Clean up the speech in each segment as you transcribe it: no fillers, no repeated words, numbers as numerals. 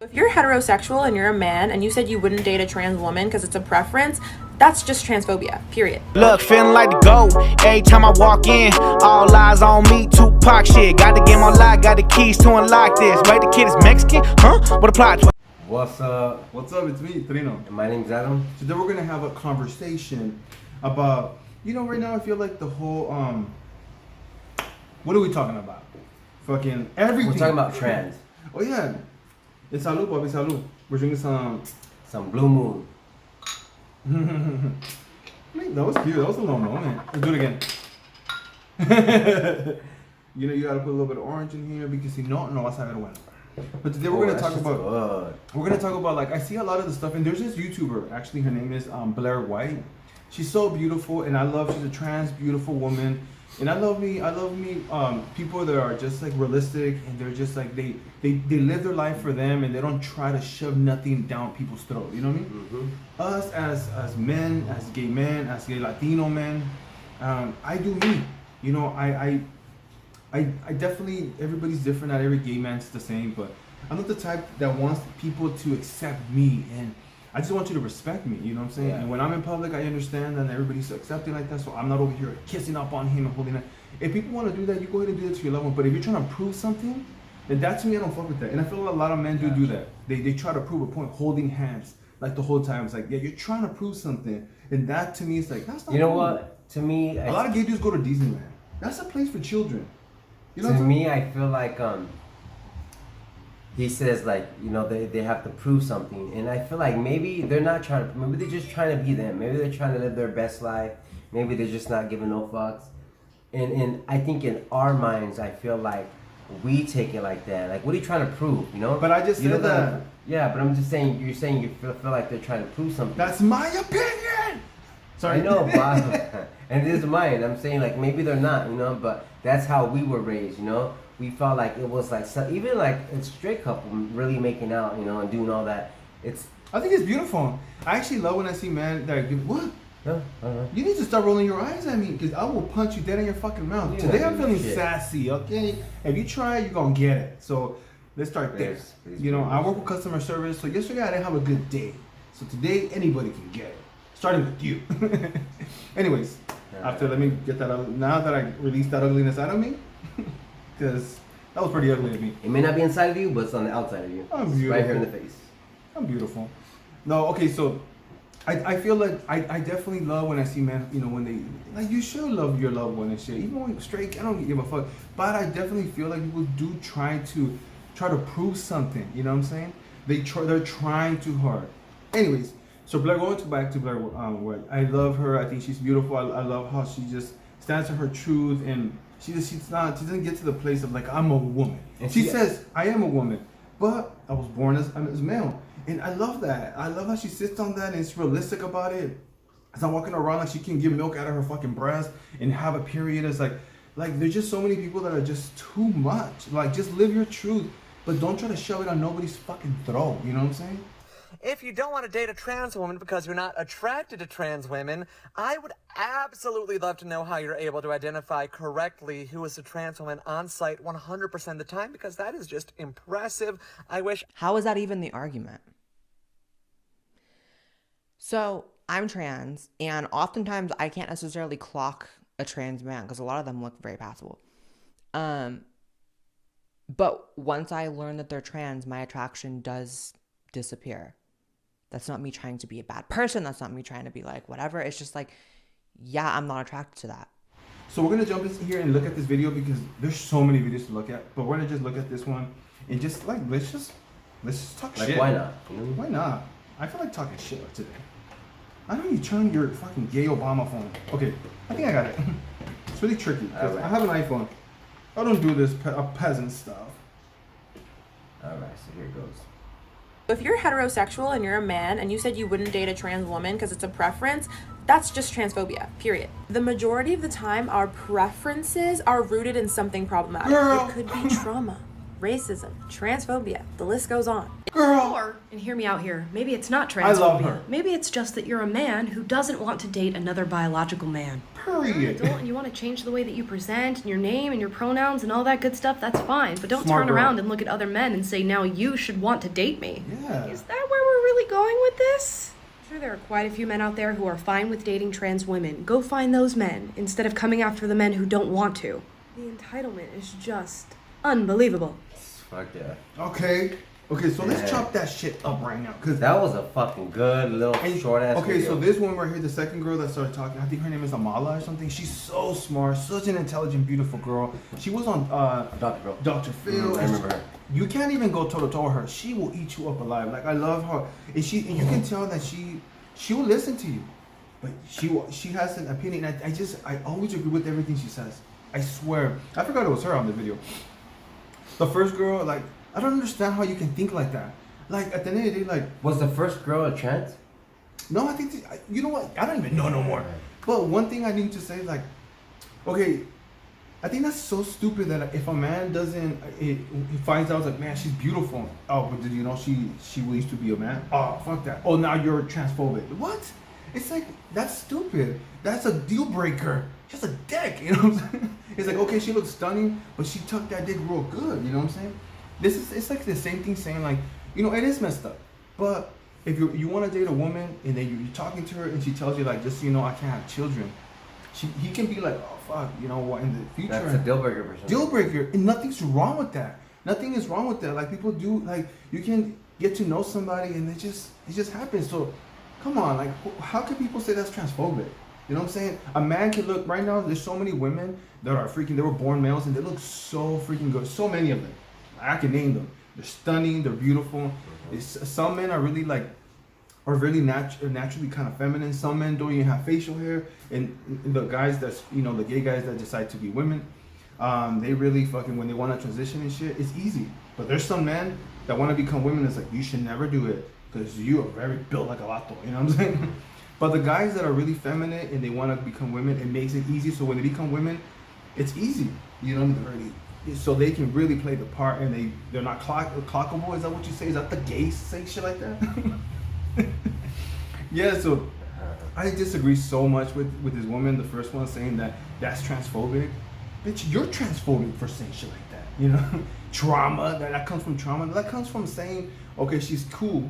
If you're heterosexual and you're a man and you said you wouldn't date a trans woman because it's a preference, that's just transphobia, period. Look, feeling like the GOAT. Every time I walk in, all eyes on me, Tupac shit. Got the game unlocked, got the keys to unlock this. Wait, the kid is Mexican? Huh? What a plot twist. What's up? What's up? It's me, Trino. And my name's Adam. Today we're gonna have a conversation about, right now I feel like the whole, what are we talking about? Fucking everything. We're talking about trans. Oh yeah. It's salud, Bobby, salud. We're drinking some Blue Moon. That was cute. That was a little moment. Let's do it again. You gotta put a little bit of orange in here because no vas a ver bueno. But today we're gonna talk about like I see a lot of the stuff, and there's this YouTuber, actually her name is Blair White. She's so beautiful, and she's a trans beautiful woman, and I love me people that are just like realistic, and they're just like they live their life for them, and they don't try to shove nothing down people's throat. You know what I mean? Mm-hmm. Us as men, as gay men, as gay Latino men, I do me. I definitely, everybody's different, not every gay man's the same, but I'm not the type that wants people to accept me, and I just want you to respect me, you know what I'm saying? Yeah. And when I'm in public, I understand that everybody's accepting like that, so I'm not over here kissing up on him and holding that. If people want to do that, you go ahead and do that to your loved one, but if you're trying to prove something, then that to me, I don't fuck with that. And I feel like a lot of men do that. They try to prove a point, holding hands, like the whole time. It's like, yeah, you're trying to prove something, and that to me is like, that's not cool. What? To me, a lot of gay dudes go to Disneyland. That's a place for children. To me, I feel like he says like they have to prove something, and I feel like maybe they're not trying to. Maybe they're just trying to be them. Maybe they're trying to live their best life. Maybe they're just not giving no fucks. And I think in our minds, I feel like we take it like that. Like, what are you trying to prove? But I just said that. Yeah, but I'm just saying. You're saying you feel like they're trying to prove something. That's my opinion. Sorry. I know, Bob. And this is mine. I'm saying like maybe they're not, but that's how we were raised, We felt like it was like even like a straight couple really making out, and doing all that. I think it's beautiful. I actually love when I see men that are what? No, you need to start rolling your eyes at me because I will punch you dead in your fucking mouth. Today I'm feeling sassy, okay? If you try, you're gonna get it. So let's start there. I work with customer service, so yesterday I didn't have a good day. So today anybody can get it. Starting with you. Anyways, let me get that out. Now that I released that ugliness out of me, because that was pretty ugly of me. It may not be inside of you, but it's on the outside of you. I'm beautiful. Right here in the face. I'm beautiful. No, okay, so I feel like I definitely love when I see men, when they, like, you should love your loved one and shit. Even when you're straight, I don't give a fuck. But I definitely feel like people do try to prove something, you know what I'm saying? They're trying too hard. Anyways, so Blair, back to Blair White. I love her. I think she's beautiful. I love how she just stands for her truth, and she doesn't get to the place of like, I'm a woman. And she says, I am a woman, but I was born as male. And I love that. I love how she sits on that and it's realistic about it. As I'm walking around, like, she can give milk out of her fucking breast and have a period. It's like there's just so many people that are just too much. Like, just live your truth, but don't try to shove it on nobody's fucking throat. You know what I'm saying? If you don't want to date a trans woman because you're not attracted to trans women, I would absolutely love to know how you're able to identify correctly who is a trans woman on site 100% of the time, because that is just impressive. I wish. How is that even the argument? So I'm trans, and oftentimes I can't necessarily clock a trans man because a lot of them look very passable. But once I learn that they're trans, my attraction does disappear. That's not me trying to be a bad person. That's not me trying to be like whatever. It's just like, yeah, I'm not attracted to that. So we're gonna jump in here and look at this video because there's so many videos to look at. But we're gonna just look at this one and just like let's just talk shit. Why not? Why not? I feel like talking shit today. I know you turn your fucking gay Obama phone. Okay, I think I got it. It's really tricky because I have an iPhone. I don't do this peasant stuff. All right, so here it goes. If you're heterosexual and you're a man and you said you wouldn't date a trans woman because it's a preference, that's just transphobia, period. The majority of the time, our preferences are rooted in something problematic. Girl. It could be trauma, racism, transphobia, the list goes on. Girl. Or, and hear me out here, maybe it's not I love transphobia. her. Maybe it's just that you're a man who doesn't want to date another biological man. Period. Adult and you want to change the way that you present and your name and your pronouns and all that good stuff, that's fine. But don't Smart turn girl. around and look at other men and say, now you should want to date me. Yeah. Is that where we're really going with this? I'm sure there are quite a few men out there who are fine with dating trans women. Go find those men instead of coming after the men who don't want to. The entitlement is just unbelievable. Fuck yeah. Okay, so let's Yeah. chop that shit up right now, cause That was a fucking good little short ass okay, video. so this one right here, the second girl that started talking, I think her name is Amala or something. She's so smart, such an intelligent, beautiful girl. She was on Dr. Phil. I remember her. You can't even go toe to toe with her. She will eat you up alive. Like I love her, and you can tell that she will listen to you, but she has an opinion. I always agree with everything she says. I swear. I forgot it was her on the video. The first girl, like, I don't understand how you can think like that. Like, at the end of the day, like... Was the first girl a trans? No, I think... You know what? I don't even know no more. But one thing I need to say, like... Okay, I think that's so stupid that if a man doesn't... He finds out, like, man, she's beautiful. Oh, but did you know she used to be a man? Oh, fuck that. Oh, now you're transphobic. What? It's like, that's stupid. That's a deal breaker. She has a dick, you know what I'm saying? It's like, okay, she looks stunning, but she tucked that dick real good, you know what I'm saying? It's like the same thing saying, like, you know, it is messed up. But if you want to date a woman and then you're talking to her and she tells you, like, just so you know, I can't have children, he can be like, oh, fuck, you know what, in the future. That's a deal breaker for sure. Deal breaker, and nothing's wrong with that. Nothing is wrong with that. Like, people do, like, you can get to know somebody and it just happens. So, come on, like, how can people say that's transphobic? You know what I'm saying? A man can look, right now, there's so many women that are freaking, they were born males and they look so freaking good. So many of them. I can name them. They're stunning, they're beautiful. Some men are really like, are really naturally kind of feminine. Some men don't even have facial hair. And the guys that's, you know, the gay guys that decide to be women, they really fucking, when they want to transition and shit, it's easy. But there's some men that want to become women that's like, you should never do it because you are very built like a vato, you know what I'm saying? But the guys that are really feminine and they want to become women, it makes it easy. So when they become women, it's easy, you know, so they can really play the part and they're not clockable. Is that what you say? Is that the gays say shit like that? Yeah, so I disagree so much with this woman, the first one, saying that that's transphobic. Bitch, you're transphobic for saying shit like that, you know? Trauma, that comes from trauma. That comes from saying, okay, she's cool.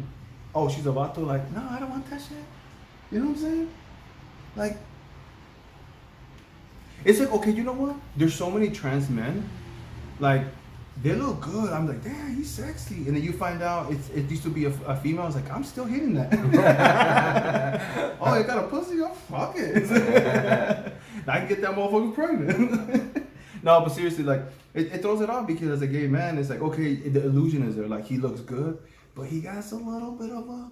Oh, she's a vato, like, no, I don't want that shit. You know what I'm saying? Like, it's like, okay, you know what? There's so many trans men, like, they look good. I'm like, damn, he's sexy. And then you find out it used to be a female. I was like, I'm still hitting that. Oh, you got a pussy? Oh, fuck it. I can get that motherfucker pregnant. No, but seriously, like, it throws it off because as a gay man, it's like, okay, the illusion is there. Like, he looks good, but he got a little bit of a,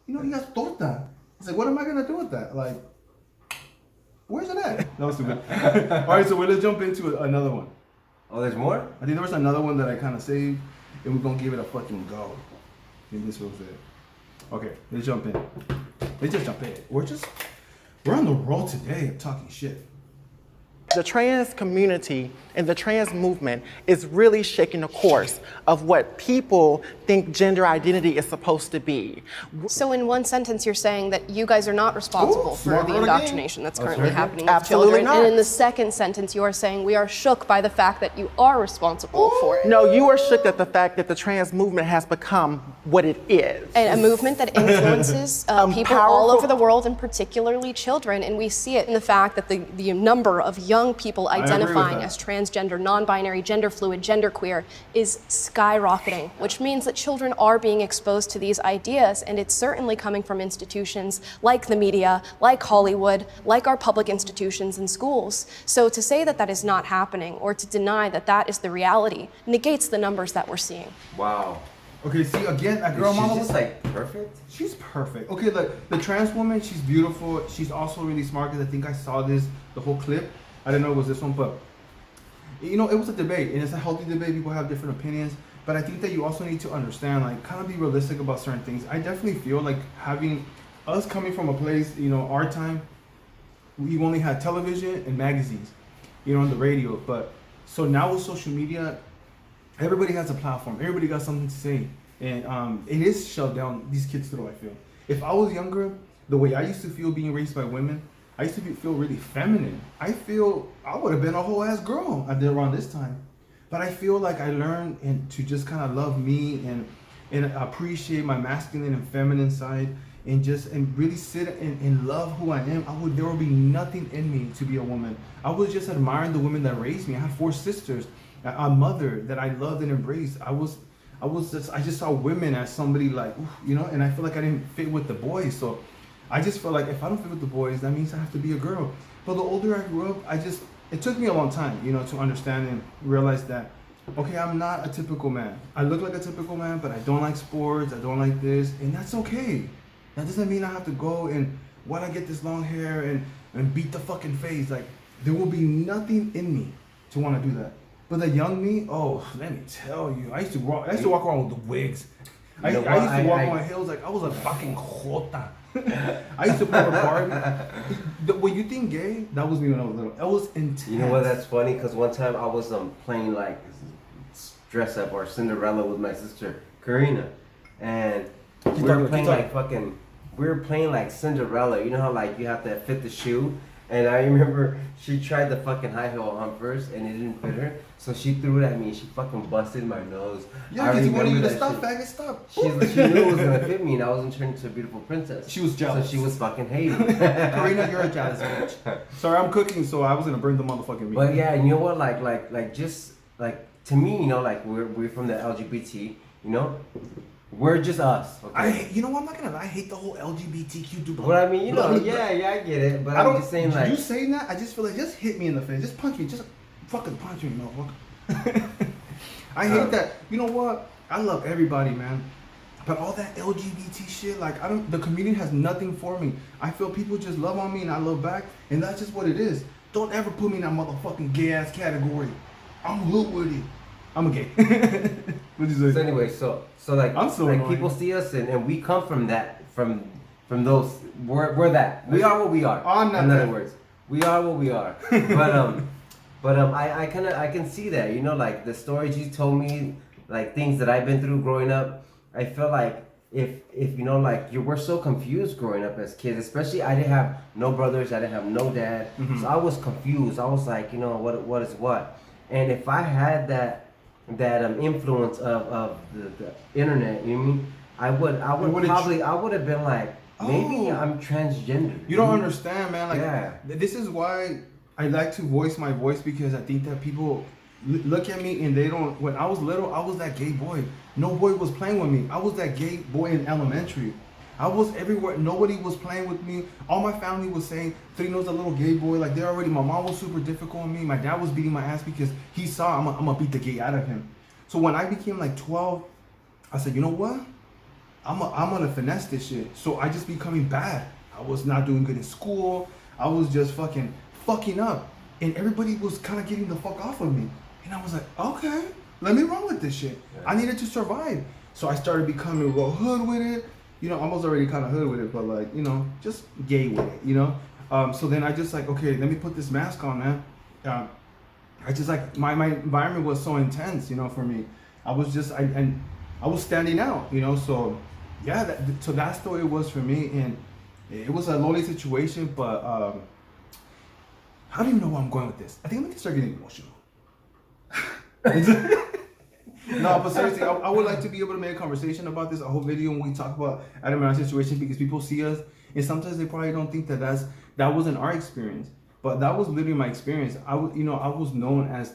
you know, he got torta. It's like, what am I going to do with that? Like, where's it at? That was stupid. All right, so let's jump into another one. Oh, there's more? I think there was another one that I kind of saved, and we're going to give it a fucking go. And this was it. Okay, let's jump in. Let's just jump in. We're on the roll today of talking shit. The trans community and the trans movement is really shaking the course of what people think gender identity is supposed to be. So in one sentence, you're saying that you guys are not responsible for smart the word indoctrination that's currently happening with Absolutely children. not. And in the second sentence, you are saying we are shook by the fact that you are responsible for it. No, you are shook at the fact that the trans movement has become what it is. And a movement that influences people all over the world, and particularly children. And we see it in the fact that the number of young people identifying as transgender, non-binary, gender fluid, genderqueer is skyrocketing, which means that children are being exposed to these ideas, and it's certainly coming from institutions like the media, like Hollywood, like our public institutions and schools. So to say that that is not happening, or to deny that that is the reality, negates the numbers that we're seeing. Wow. Okay, see, again, that girl She's mama just like perfect? She's perfect. Okay, like the trans woman, she's beautiful. She's also really smart because I think I saw the whole clip. I didn't know it was this one, but you know, it was a debate, and it's a healthy debate. People have different opinions, but I think that you also need to understand, like, kind of be realistic about certain things. I definitely feel like having us coming from a place, you know, our time, we only had television and magazines, you know, on the radio. But so now with social media, everybody has a platform. Everybody got something to say, and it is shoved down these kids' throat. I feel. If I was younger, the way I used to feel being raised by women, I used to feel really feminine. I feel I would have been a whole ass girl around this time, but I feel like I learned to just kind of love me and appreciate my masculine and feminine side, and really sit and love who I am. There would be nothing in me to be a woman. I was just admiring the women that raised me. I had 4 sisters, a mother that I loved and embraced. I just saw women as somebody like, and I feel like I didn't fit with the boys. So I just felt like if I don't fit with the boys, that means I have to be a girl. But the older I grew up, it took me a long time, to understand and realize that, okay, I'm not a typical man. I look like a typical man, but I don't like sports, I don't like this, and that's okay. That doesn't mean I have to go and when I get this long hair and beat the fucking face. Like, there will be nothing in me to want to do that. But the young me, oh, let me tell you, I used to walk around with the wigs. I used to walk on hills like I was a fucking jota. I used to play with Barbie. When you think gay, that was me when I was little. It was intense. You know what? That's funny because one time I was playing like dress up or Cinderella with my sister Karina, and we were playing like Cinderella. You know how like you have to fit the shoe. And I remember she tried the fucking high heel on first, and it didn't fit her. So she threw it at me. She fucking busted my nose. Yeah, because you wanted you to stop, faggot, stop. She knew it was gonna fit me, and I wasn't turning into a beautiful princess. She was jealous. So she was fucking hating. Karina, you're a jealous bitch. Sorry, I'm cooking, so I was gonna burn the motherfucking meat. But yeah, and you know what? Like just like to me, like we're from the LGBT, We're just us. Okay? You know what? I'm not gonna lie. I hate the whole LGBTQ dude. But I mean, yeah, I get it. But I'm just saying, like, you saying that, I just feel like just hit me in the face, just punch me, just fucking punch me, motherfucker. I hate that. You know what? I love everybody, man. But all that LGBT shit, like, the community has nothing for me. I feel people just love on me and I love back, and that's just what it is. Don't ever put me in that motherfucking gay ass category. I'm good with it. I'm a gay. What'd you say? So anyway, so like, I'm so like annoying. people see us and we come from that, from those, we're that. We are what we are. I'm not in that. other words, we are what we are. But I can see that, like the stories you told me, like things that I've been through growing up. I feel like if like we're so confused growing up as kids, especially I didn't have no brothers, I didn't have no dad, so I was confused. I was like, what is what? And if I had that influence of the internet, you know what I mean? I would have been like, maybe I'm transgender. You don't understand, man. Like, yeah. This is why I like to voice my voice, because I think that people look at me and they don't. When I was little, I was that gay boy. No boy was playing with me. I was that gay boy in elementary. I was everywhere. Nobody was playing with me. All my family was saying, Trino's a little gay boy. Like, my mom was super difficult on me. My dad was beating my ass because he saw I'm gonna beat the gay out of him. So when I became like 12, I said, you know what? I'm gonna finesse this shit. So I just becoming bad. I was not doing good in school. I was just fucking up. And everybody was kind of getting the fuck off of me. And I was like, okay, let me run with this shit. Yeah. I needed to survive. So I started becoming real hood with it. I was already kind of hood with it, but like, just gay with it, So then I just like, okay, let me put this mask on, man. I just like, my environment was so intense, for me. I was just, I was standing out, so yeah, so that's the way it was for me. And it was a lonely situation, but I don't even know where I'm going with this. I think I'm going to start getting emotional. No, but seriously, I would like to be able to make a conversation about this, a whole video when we talk about Adam and our situation, because people see us and sometimes they probably don't think that wasn't our experience, but that was literally my experience. I was known as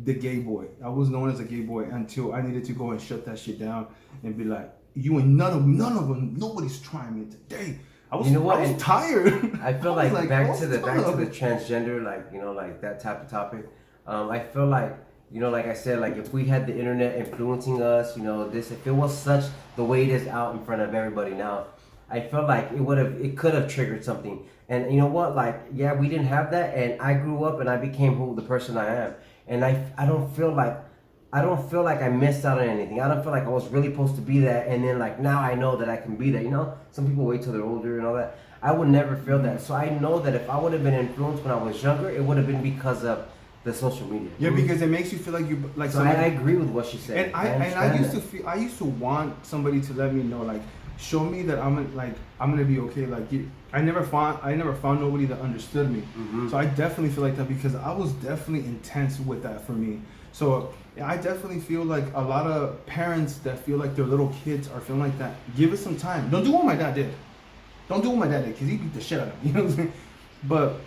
the gay boy. I was known as a gay boy until I needed to go and shut that shit down and be like, you and none of them, nobody's trying me today. I was tired. I feel like back to the transgender, like that type of topic. I feel like, like I said, like if we had the internet influencing us, if it was such the way it is out in front of everybody now, I feel like it could have triggered something. And you know what? Like, yeah, we didn't have that, and I grew up and I became the person I am. And I don't feel like I missed out on anything. I don't feel like I was really supposed to be that, and then like now I know that I can be that. Some people wait till they're older and all that. I would never feel that. So I know that if I would have been influenced when I was younger, it would have been because of the social media. Yeah, because it makes you feel like you like. So I agree with what she said. And I used to want somebody to let me know, like, show me that I'm gonna be okay. Like, I never found nobody that understood me. So I definitely feel like that because I was definitely intense with that for me. So I definitely feel like a lot of parents that feel like their little kids are feeling like that. Give it some time. Don't do what my dad did. Don't do what my dad did because he beat the shit out of me. You know what I'm saying? But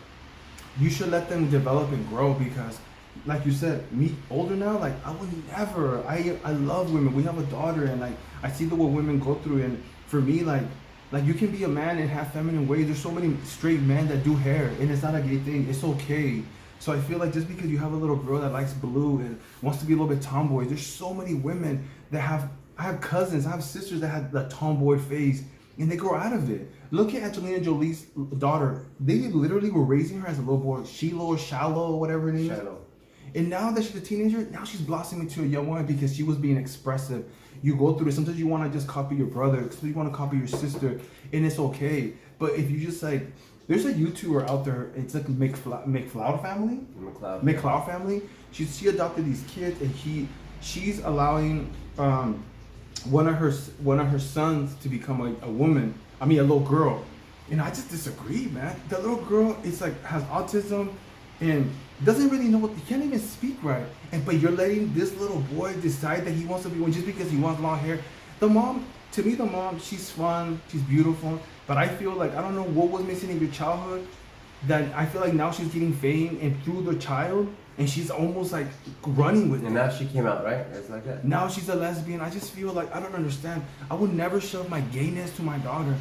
you should let them develop and grow because, like you said, me older now, like I would never. I love women. We have a daughter, and like I see what women go through, and for me, like you can be a man and have feminine ways. There's so many straight men that do hair, and it's not a gay thing. It's okay. So I feel like just because you have a little girl that likes blue and wants to be a little bit tomboy, there's so many women that have. I have cousins, I have sisters that have the tomboy phase, and they grow out of it. Look at Angelina Jolie's daughter. They literally were raising her as a little boy, Sheila or Shallow, whatever her name is. And now that she's a teenager, now she's blossoming into a young woman because she was being expressive. You go through it. Sometimes you want to just copy your brother. Sometimes you want to copy your sister, and it's okay. But if you just like, there's a YouTuber out there. It's like McCloud family. McCloud family. She adopted these kids, and she's allowing one of her sons to become a woman. I mean, a little girl. And I just disagree, man. The little girl is like has autism and doesn't really know he can't even speak right. But you're letting this little boy decide that he wants to be one just because he wants long hair. The mom, she's fun, she's beautiful. But I feel like, I don't know what was missing in your childhood, that I feel like now she's getting fame and through the child, and she's almost like running with it. And now she came out, right? It's like that. Now she's a lesbian. I just feel like, I don't understand. I would never shove my gayness to my daughter.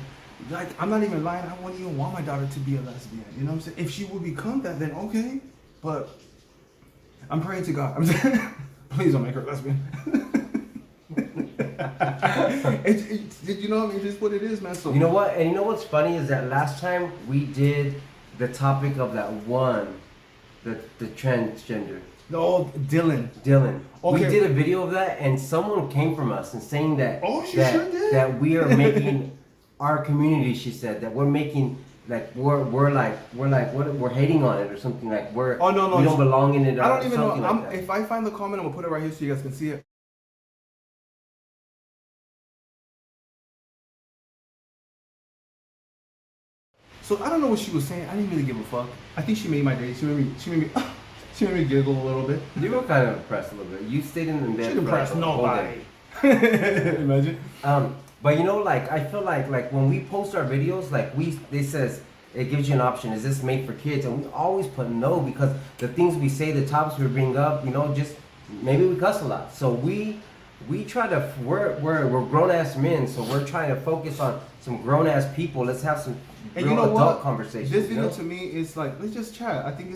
Like, I'm not even lying. I wouldn't even want my daughter to be a lesbian. You know what I'm saying? If she would become that, then okay. But I'm praying to God. I'm saying, please don't make her a lesbian. You know what I mean? It's what it is, man. So you know what? And you know what's funny is that last time we did the topic of that one, the transgender. Oh, Dylan. Okay. We did a Okay. video of that, and someone came from us and saying that sure did. that we are making our community. She said that we're making like we're hating on it or something like we don't belong in it. Or I don't even know. like that. If I find the comment, I'm gonna put it right here so you guys can see it. So I don't know what she was saying. I didn't really give a fuck. I think she made my day. She made me giggle a little bit. You were kind of impressed a little bit. You stayed in the bed. She didn't impress nobody. Imagine. But you know, like I feel like when we post our videos, like it says it gives you an option. Is this made for kids? And we always put no because the things we say, the topics we bring up, you know, just maybe we cuss a lot. So we try to we're grown ass men, so we're trying to focus on some grown ass people. Let's have some and real you know adult what? conversations. This video to me is like, let's just chat. I think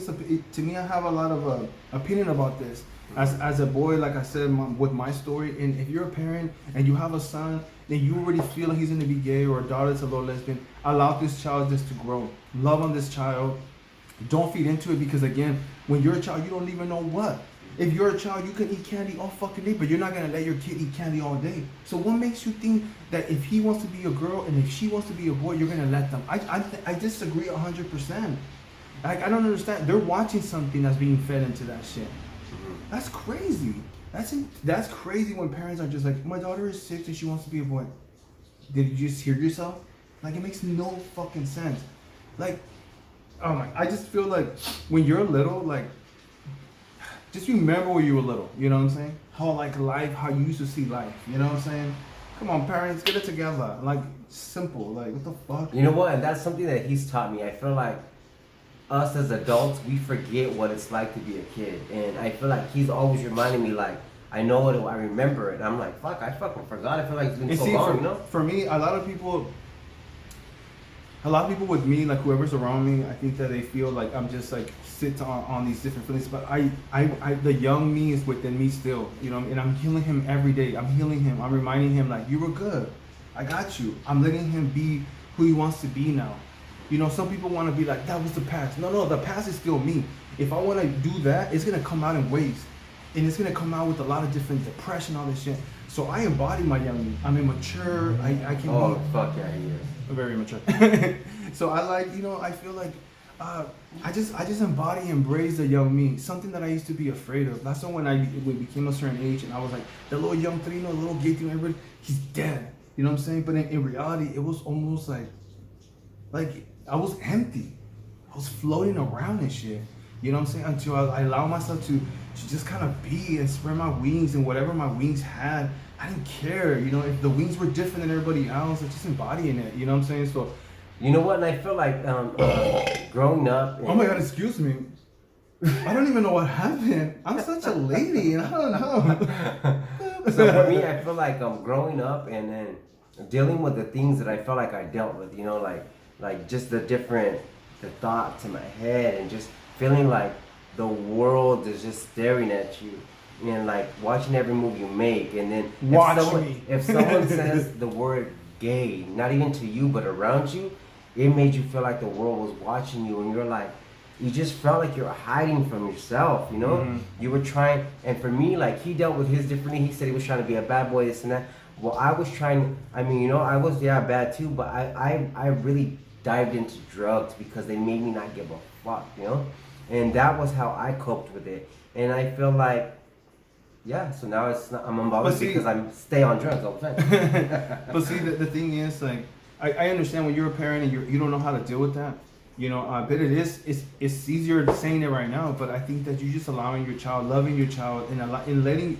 to me, I have a lot of opinion about this. As a boy, like I said, with my story, and if you're a parent and you have a son, then you already feel like he's going to be gay or a daughter that's a little lesbian, allow this child just to grow. Love on this child. Don't feed into it because, again, when you're a child, you don't even know what. If you're a child, you can eat candy all fucking day, but you're not going to let your kid eat candy all day. So what makes you think that if he wants to be a girl and if she wants to be a boy, you're going to let them? I disagree 100%. Like, I don't understand. They're watching something that's being fed into that shit. That's crazy. That's crazy when parents are just like, my daughter is 6 and she wants to be a boy. Did you just hear yourself? Like, it makes no fucking sense. Like, oh my, I just feel like when you're little, like, just remember when you were little, you know what I'm saying? How you used to see life, you know what I'm saying? Come on, parents, get it together. Like, simple, like, what the fuck? You know what? And that's something that he's taught me. I feel like us as adults, we forget what it's like to be a kid. And I feel like he's always reminding me, like, I know it, I remember it. And I'm like, fuck, I fucking forgot. I feel like it's been so long, you know? For me, a lot of people with me, like whoever's around me, I think that they feel like I'm just like sit on these different feelings. But the young me is within me still, you know, and I'm healing him every day. I'm healing him. I'm reminding him like, you were good. I got you. I'm letting him be who he wants to be now. You know, some people want to be like, that was the past. No, the past is still me. If I want to do that, it's going to come out in waves. And it's going to come out with a lot of different depression, all this shit. So I embody my young me. I'm immature. I can be... Oh, fuck yeah, he is. Very mature. So I like, you know, I feel like I just embody and embrace the young me, something that I used to be afraid of. That's when we became a certain age and I was like, the little young Trino, the little gay Trino, everybody, he's dead. You know what I'm saying? But in reality, it was almost like I was empty. I was floating around and shit. You know what I'm saying? Until I allowed myself to just kind of be and spread my wings, and whatever my wings had, I didn't care. You know, if the wings were different than everybody else, I just embodying it. You know what I'm saying? So, you know what? And I feel like growing up. Oh my God! Excuse me. I don't even know what happened. I'm such a lady, and I don't know. So for me, I feel like growing up and then dealing with the things that I felt like I dealt with. You know, like just the thoughts in my head, and just feeling like the world is just staring at you, and like watching every move you make. And then if someone says the word gay, not even to you but around you, it made you feel like the world was watching you, and you're like, you just felt like you were hiding from yourself, you know? Mm-hmm. You were trying, and for me, like, he dealt with his differently. He said he was trying to be a bad boy, this and that. Well, I was trying, I mean, you know, I was, bad too, but I really dived into drugs because they made me not give a fuck, you know? And that was how I coped with it. And I feel like, so now I'm embarrassed because I stay on drugs all the time. But see, the thing is, like, I understand when you're a parent and you don't know how to deal with that. You know, but it's easier saying it right now, but I think that you're just allowing your child, loving your child, and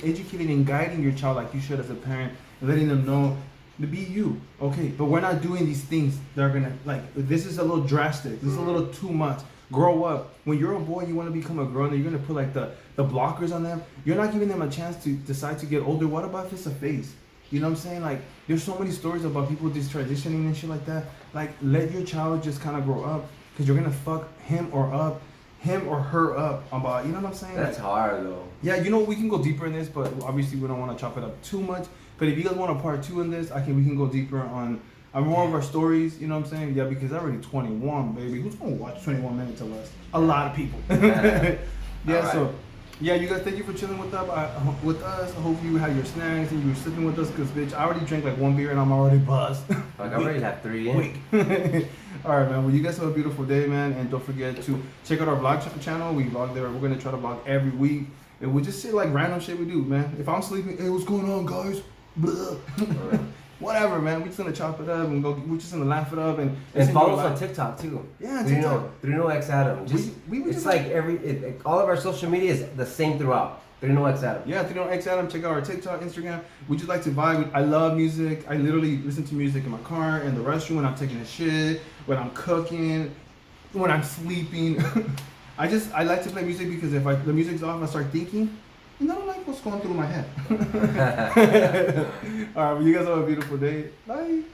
educating and guiding your child like you should as a parent, and letting them know to be you. Okay, but we're not doing these things that are gonna, like, this is a little drastic, this is a little too much. Grow up. When you're a boy, you want to become a girl, and you're gonna put like the blockers on them. You're not giving them a chance to decide to get older. What about if it's a phase? You know what I'm saying? Like, there's so many stories about people just transitioning and shit like that. Like, let your child just kind of grow up. Because you're going to fuck him or her up about, you know what I'm saying? That's hard, though. Yeah, you know, we can go deeper in this, but obviously we don't want to chop it up too much. But if you guys want a part 2 in this, we can go deeper on more of our stories, you know what I'm saying? Yeah, because I'm already 21, baby. Who's going to watch 21 minutes or less? A lot of people. Yeah, so, yeah, you guys, thank you for chilling with us. I hope you had your snacks and you were sipping with us, because, bitch, I already drank like 1 beer and I'm already buzzed. Like, I already have 3 in. All right, man. Well, you guys have a beautiful day, man. And don't forget to check out our vlog channel. We vlog there. We're going to try to vlog every week. And we just say, like, random shit we do, man. If I'm sleeping, hey, what's going on, guys? Whatever, man. We're just going to chop it up and we're just going to laugh it up. And follow us on TikTok, too. Yeah, TikTok. 3NoX Adam. It's like all of our social media is the same throughout. 3NoX Adam. Yeah, 3NoX Adam. Check out our TikTok, Instagram. We just like to vibe. I love music. I literally listen to music in my car, in the restroom, when I'm taking a shit, when I'm cooking, when I'm sleeping. I like to play music because if the music's off, I start thinking, and I don't like what's going through my head. All right, well, you guys have a beautiful day. Bye.